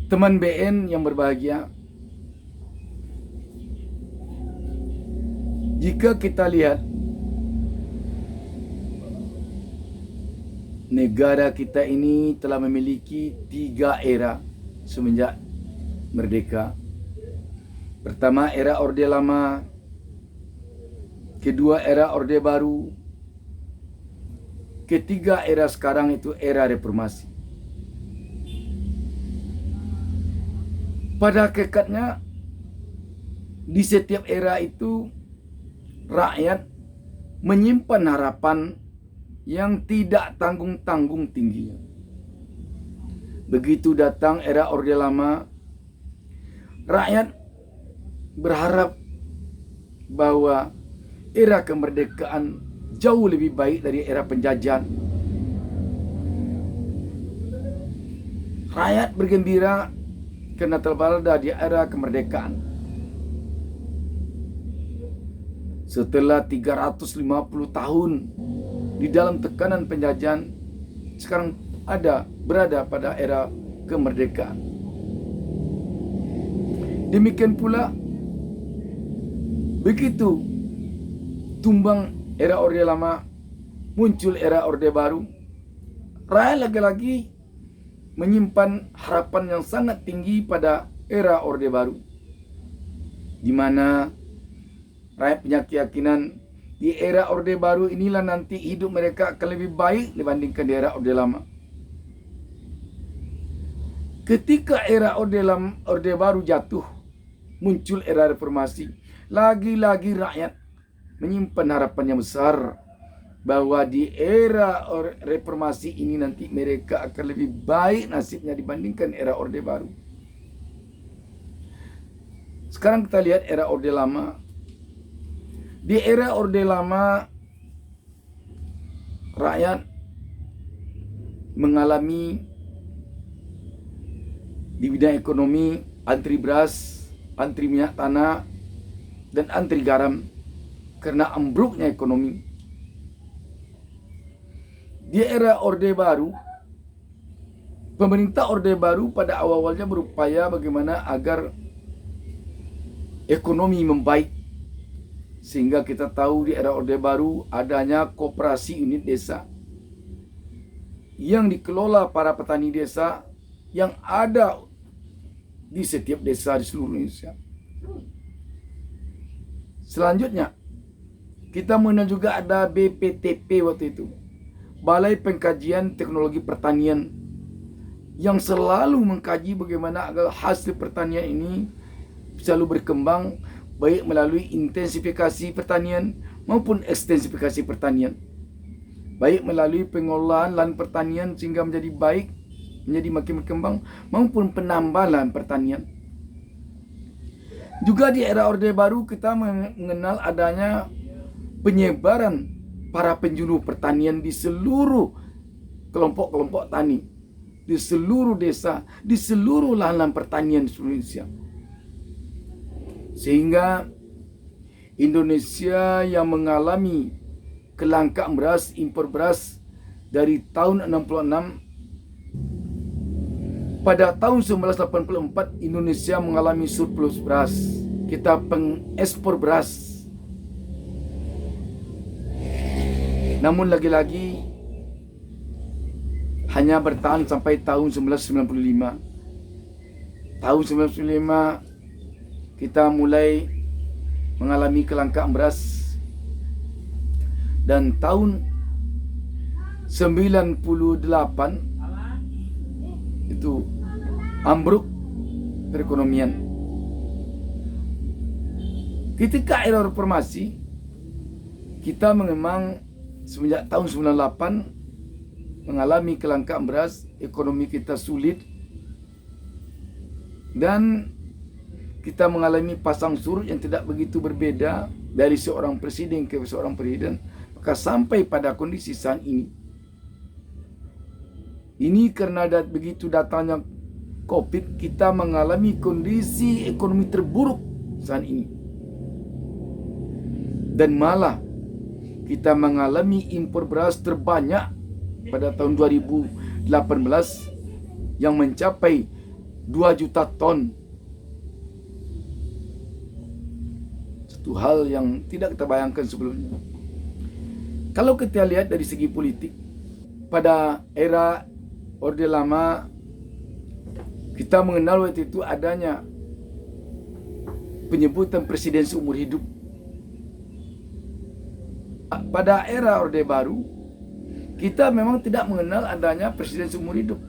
Teman BN yang berbahagia, jika kita lihat negara kita ini telah memiliki 3 era semenjak merdeka. Pertama, era Orde Lama. Kedua, era Orde Baru. Ketiga, era sekarang itu era reformasi. Pada hakikatnya, di setiap era itu rakyat menyimpan harapan yang tidak tanggung-tanggung tingginya. Begitu datang era Orde Lama, rakyat berharap bahwa era kemerdekaan jauh lebih baik dari era penjajahan. Rakyat bergembira karena telah berada di era kemerdekaan. Setelah 350 tahun di dalam tekanan penjajahan, sekarang berada pada era kemerdekaan. Demikian pula begitu tumbang era Orde Lama, muncul era Orde Baru, rakyat lagi-lagi menyimpan harapan yang sangat tinggi pada era Orde Baru, di mana rakyat punya keyakinan di era Orde Baru inilah nanti hidup mereka akan lebih baik dibandingkan di era Orde Lama. Ketika era Orde Baru jatuh, muncul era reformasi, lagi-lagi rakyat menyimpan harapan yang besar bahwa di era reformasi ini nanti mereka akan lebih baik nasibnya dibandingkan era Orde Baru. Sekarang kita lihat era Orde Lama. Di era Orde Lama, rakyat mengalami di bidang ekonomi antri beras, antri minyak tanah, dan antri garam karena ambruknya ekonomi. Di era Orde Baru, pemerintah Orde Baru pada awal-awalnya berupaya bagaimana agar ekonomi membaik. Sehingga kita tahu di era Orde Baru adanya koperasi unit desa yang dikelola para petani desa yang ada di setiap desa di seluruh Indonesia. Selanjutnya, kita mengenal juga ada BPTP waktu itu, Balai Pengkajian Teknologi Pertanian, yang selalu mengkaji bagaimana agar hasil pertanian ini selalu berkembang, baik melalui intensifikasi pertanian maupun ekstensifikasi pertanian, baik melalui pengolahan lahan pertanian sehingga menjadi baik, menjadi makin berkembang, maupun penambahan pertanian. Juga di era Orde Baru kita mengenal adanya penyebaran para penjuru pertanian di seluruh kelompok-kelompok tani, di seluruh desa, di seluruh lahan pertanian di seluruh Indonesia. Sehingga Indonesia yang mengalami kelangkaan beras, impor beras dari tahun 66, pada tahun 1984 Indonesia mengalami surplus beras. Kita pengekspor beras. Namun lagi-lagi hanya bertahan sampai tahun 1995. Tahun 1995 kita mulai mengalami kelangkaan beras, dan tahun 98 itu ambruk perekonomian. Ketika era reformasi, kita memang semenjak tahun 98 mengalami kelangkaan beras, ekonomi kita sulit, dan kita mengalami pasang surut yang tidak begitu berbeda dari seorang presiden ke seorang presiden. Maka sampai pada kondisi saat ini. Ini karena begitu datangnya COVID, kita mengalami kondisi ekonomi terburuk saat ini. Dan malah kita mengalami impor beras terbanyak pada tahun 2018 yang mencapai 2 juta ton. Satu hal yang tidak kita bayangkan sebelumnya. Kalau kita lihat dari segi politik, pada era Orde Lama, kita mengenal waktu itu adanya penyebutan presiden seumur hidup. Pada era Orde Baru, kita memang tidak mengenal adanya presiden seumur hidup.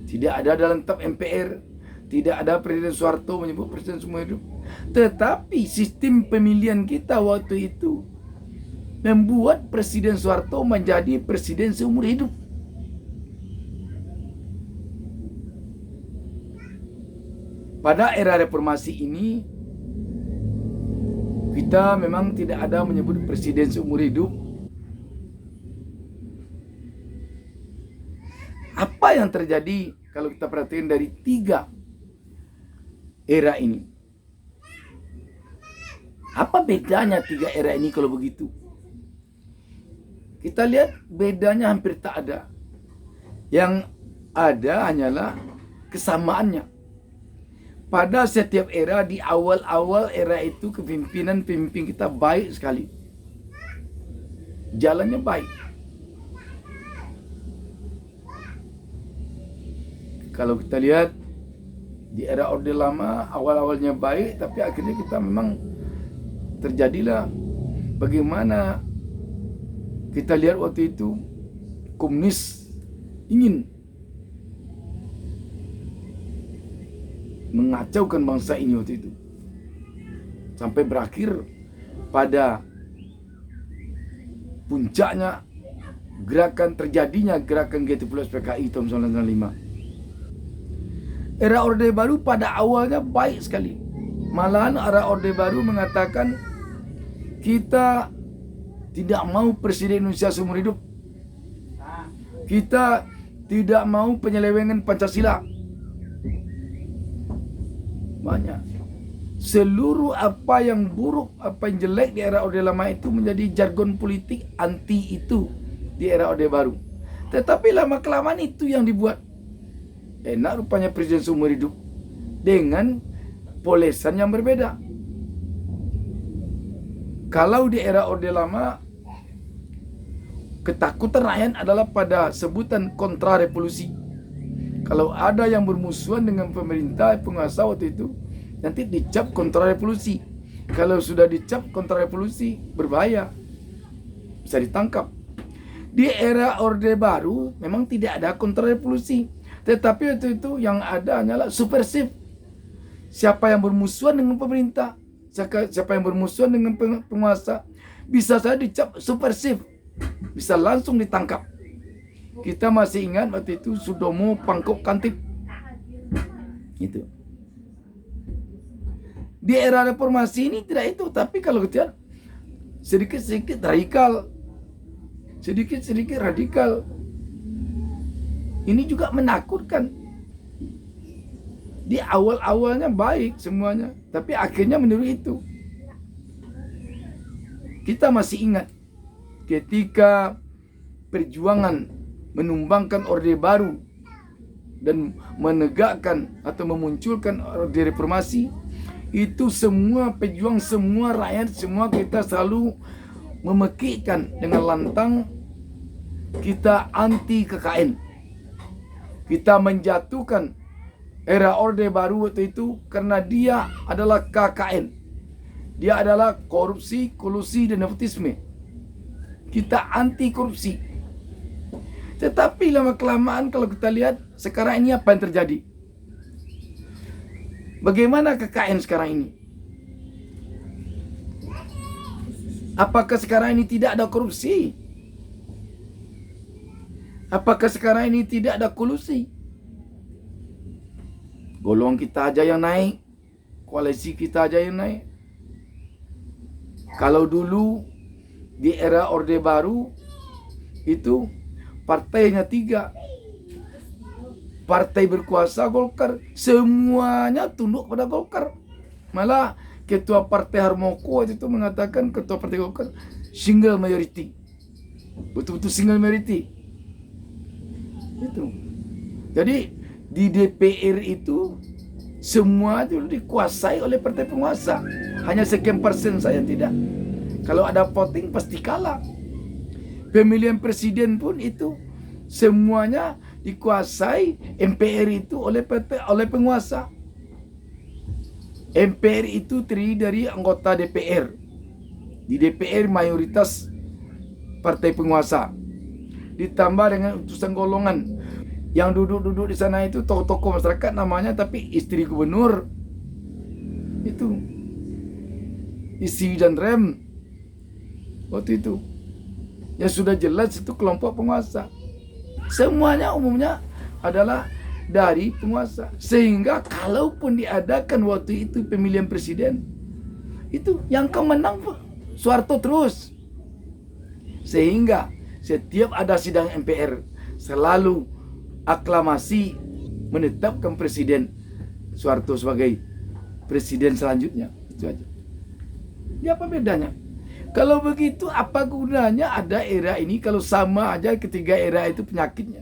Tidak ada dalam tap MPR, tidak ada Presiden Soeharto menyebut presiden seumur hidup. Tetapi sistem pemilihan kita waktu itu membuat Presiden Soeharto menjadi presiden seumur hidup. Pada era reformasi ini, kita memang tidak ada menyebut presiden seumur hidup. Apa yang terjadi kalau kita perhatikan dari 3 era ini? Apa bedanya 3 era ini kalau begitu? Kita lihat bedanya hampir tak ada. Yang ada hanyalah kesamaannya. Pada setiap era, di awal-awal era itu kepimpinan-pemimpin kita baik sekali. Jalannya baik. Kalau kita lihat di era Orde Lama, awal-awalnya baik, tapi akhirnya kita memang terjadilah bagaimana kita lihat waktu itu komunis ingin mengacaukan bangsa ini waktu itu. Sampai berakhir pada puncaknya terjadinya gerakan G30 PKI tahun 1995. Era Orde Baru pada awalnya baik sekali. Malahan era Orde Baru mengatakan kita tidak mau presiden Indonesia seumur hidup. Kita tidak mau penyelewengan Pancasila. Banyak. Seluruh apa yang buruk, apa yang jelek di era Orde Lama itu menjadi jargon politik anti itu di era Orde Baru. Tetapi lama-kelamaan itu yang dibuat. Enak rupanya presiden seumur hidup dengan polesan yang berbeda. Kalau di era Orde Lama, ketakutan rakyat adalah pada sebutan kontra revolusi. Kalau ada yang bermusuhan dengan pemerintah penguasa waktu itu, nanti dicap kontra revolusi. Kalau sudah dicap kontra revolusi, berbahaya, bisa ditangkap. Di era Orde Baru memang tidak ada kontra revolusi, tetapi waktu itu yang ada hanyalah subversif. Siapa yang bermusuhan dengan pemerintah, siapa yang bermusuhan dengan penguasa, bisa saja dicap subversif, bisa langsung ditangkap. Kita masih ingat waktu itu Sudomo Pangkop Kantip. Itu. Di era reformasi ini tidak itu, tapi kalau kita sedikit-sedikit radikal. Sedikit-sedikit radikal. Ini juga menakutkan. Di awal-awalnya baik semuanya, tapi akhirnya meniru itu. Kita masih ingat ketika perjuangan menumbangkan Orde Baru dan menegakkan atau memunculkan Orde Reformasi, itu semua pejuang, semua rakyat, semua kita selalu memekikkan dengan lantang kita anti KKN. Kita menjatuhkan era Orde Baru waktu itu karena dia adalah KKN. Dia adalah korupsi, kolusi, dan nepotisme. Kita anti korupsi. Tetapi lama-kelamaan kalau kita lihat sekarang ini apa yang terjadi? Bagaimana KKN sekarang ini? Apakah sekarang ini tidak ada korupsi? Apakah sekarang ini tidak ada kolusi? Golongan kita aja yang naik, koalisi kita aja yang naik. Kalau dulu di era Orde Baru itu partainya 3, partai berkuasa Golkar, semuanya tunduk pada Golkar. Malah ketua partai Harmoko itu mengatakan ketua partai Golkar single majority, betul-betul single majority. Itu. Jadi Di DPR itu semua itu dikuasai oleh partai penguasa. Hanya sekian persen saja tidak. Kalau ada voting pasti kalah. Pemilihan presiden pun itu semuanya dikuasai MPR itu oleh penguasa. MPR itu terdiri dari anggota DPR. Di DPR mayoritas partai penguasa. Ditambah dengan utusan golongan. Yang duduk-duduk di sana itu tokoh-tokoh masyarakat namanya, tapi istri gubernur. Itu. Isi dan rem. Waktu itu. Yang sudah jelas itu kelompok penguasa. Semuanya umumnya adalah dari penguasa. Sehingga kalaupun diadakan waktu itu pemilihan presiden, itu yang kemenang Soeharto terus. Sehingga setiap ada sidang MPR selalu aklamasi menetapkan presiden Soeharto sebagai presiden selanjutnya. Itu aja. Ya, apa bedanya? Kalau begitu apa gunanya ada era ini kalau sama aja ketiga era itu penyakitnya?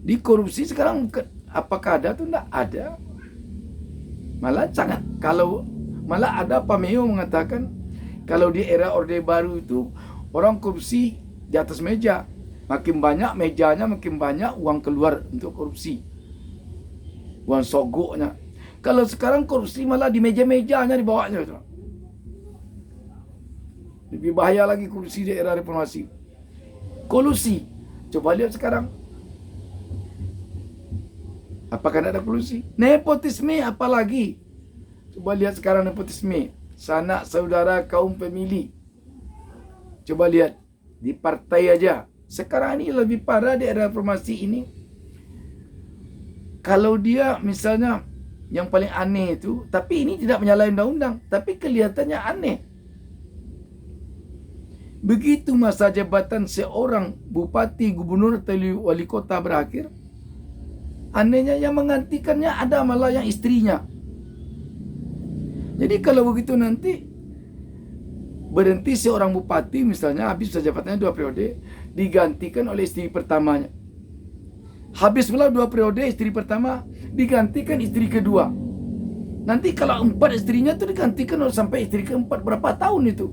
Di korupsi sekarang apakah ada tuh? Enggak ada. Malah sangat, kalau malah ada Pameo mengatakan kalau di era Orde Baru itu orang korupsi di atas meja. Makin banyak mejanya, makin banyak uang keluar untuk korupsi. Uang sogoknya. Kalau sekarang korupsi malah di meja-mejanya dibawanya. Lebih bahaya lagi korupsi di era reformasi. Kolusi. Coba lihat sekarang. Apakah ada kolusi? Nepotisme apalagi? Coba lihat sekarang nepotisme. Sanak saudara kaum pemilih. Coba lihat. Di partai aja. Sekarang ini lebih parah di era reformasi ini. Kalau dia misalnya yang paling aneh itu, tapi ini tidak menyalahi undang-undang, tapi kelihatannya aneh. Begitu masa jabatan seorang bupati, gubernur, atau wali kota berakhir, anehnya yang menggantikannya ada malah yang istrinya. Jadi kalau begitu nanti berhenti seorang bupati misalnya, habis masa jabatannya 2 periode, digantikan oleh istri pertamanya. Habis pula 2 periode istri pertama, digantikan istri kedua. Nanti kalau 4 istrinya itu digantikan sampai istri keempat, berapa tahun itu?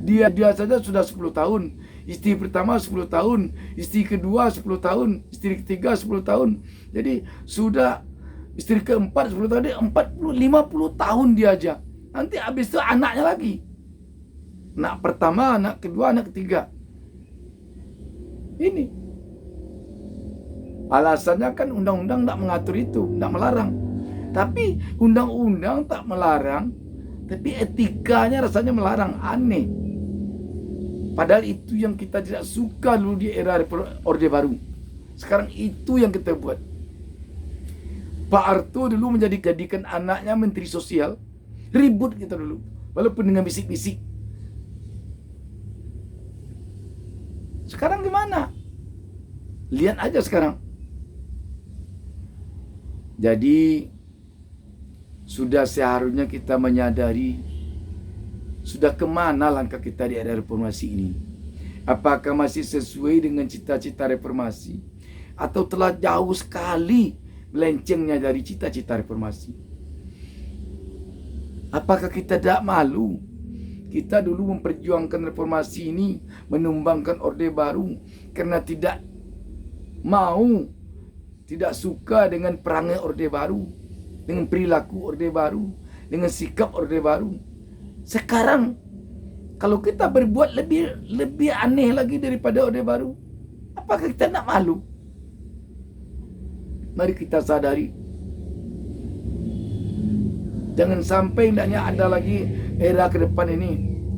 Dia saja sudah 10 tahun. Istri pertama 10 tahun, istri kedua 10 tahun, istri ketiga 10 tahun. Jadi sudah istri keempat 10 tahun, 50 tahun dia aja. Nanti habis itu anaknya lagi. Anak pertama, anak kedua, anak ketiga. Ini alasannya kan undang-undang tak mengatur itu, tak melarang. Tapi undang-undang tak melarang, tapi etikanya rasanya melarang, aneh. Padahal itu yang kita tidak suka dulu di era Orde Baru. Sekarang itu yang kita buat. Pak Harto dulu menjadikan anaknya Menteri Sosial. Ribut kita dulu, walaupun dengan bisik-bisik. Sekarang gimana? Lihat aja sekarang. Jadi sudah seharusnya kita menyadari sudah kemana langkah kita di era reformasi ini. Apakah masih sesuai dengan cita-cita reformasi, atau telah jauh sekali melencengnya dari cita-cita reformasi? Apakah kita tidak malu? Kita dulu memperjuangkan reformasi ini, menumbangkan Orde Baru karena tidak mau, tidak suka dengan perangai Orde Baru, dengan perilaku Orde Baru, dengan sikap Orde Baru. Sekarang kalau kita berbuat lebih aneh lagi daripada Orde Baru, apakah kita tidak malu? Mari kita sadari. Jangan sampai hendaknya ada lagi era ke depan ini.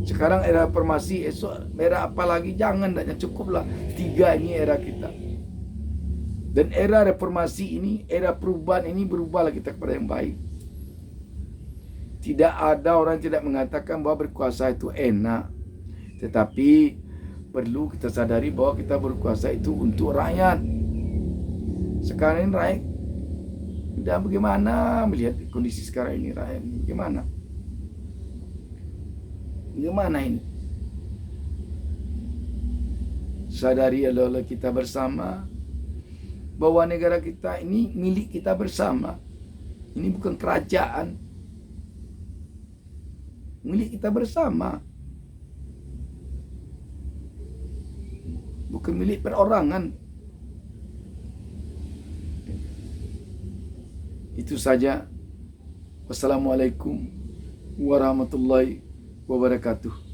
Sekarang era reformasi, esok era apa lagi? Jangan, hendaknya cukuplah 3 ini era kita. Dan era reformasi ini, era perubahan ini, berubahlah kita kepada yang baik. Tidak ada orang yang tidak mengatakan bahwa berkuasa itu enak. Tetapi perlu kita sadari bahwa kita berkuasa itu untuk rakyat. Sekarang ini rakyat, dan bagaimana melihat kondisi sekarang ini rakyat? Bagaimana? Bagaimana ini? sadari adalah kita bersama, bahwa negara kita ini milik kita bersama. Ini bukan kerajaan, milik kita bersama, bukan milik perorangan. Itu saja. Wassalamualaikum warahmatullahi wabarakatuh.